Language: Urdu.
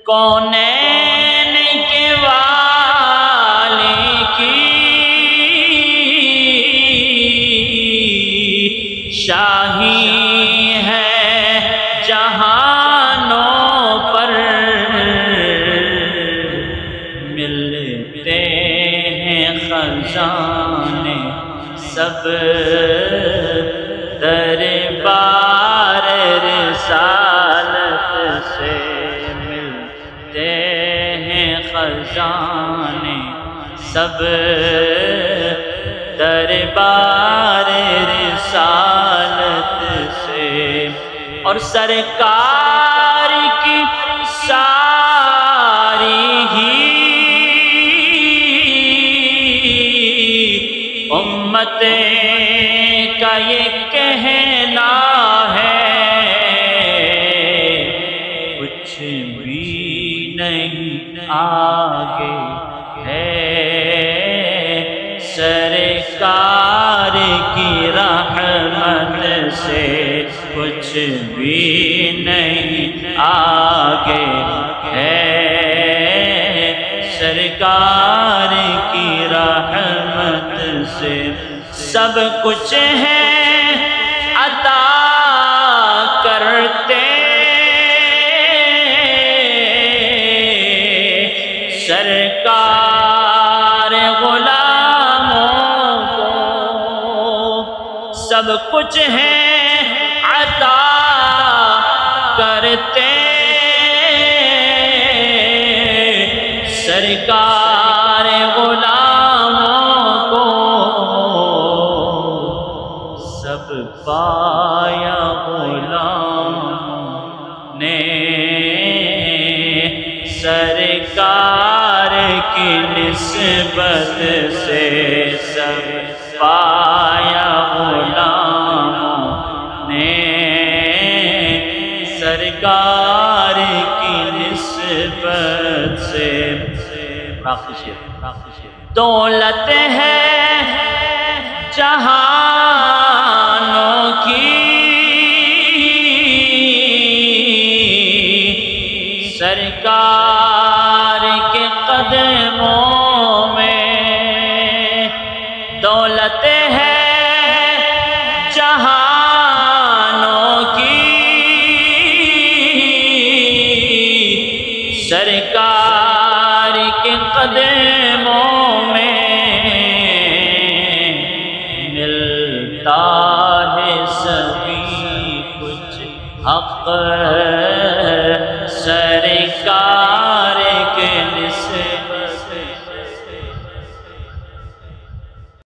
کونین کے والی کی شاہی ہے جہانوں پر، ملتے ہیں خزانے سب دربار رسالت سے، ملتے ہیں خزانے سب دربار رسالت سے، اور سرکار کی ساری ہی امت کا یہ کہنا ہے، کچھ بھی نہیں آگے ہے سرکار کی رحمت سے، کچھ بھی نہیں آگے ہے سرکار کی رحمت سے، سب کچھ ہے عطا کرتے سرکار غلاموں کو، سب کچھ ہے عطا کرتے سرکار غلاموں کو، سب پایا غلاموں نے سرکار کی نسبت سے، سب پایا غلاموں نے سرکار کی نسبت سے، دولت ہے جہانوں کی سرکار کے قدموں میں، دولت ہے جہانوں کی سرکار کے قدموں میں، ملتا ہے سبھی کچھ حق سر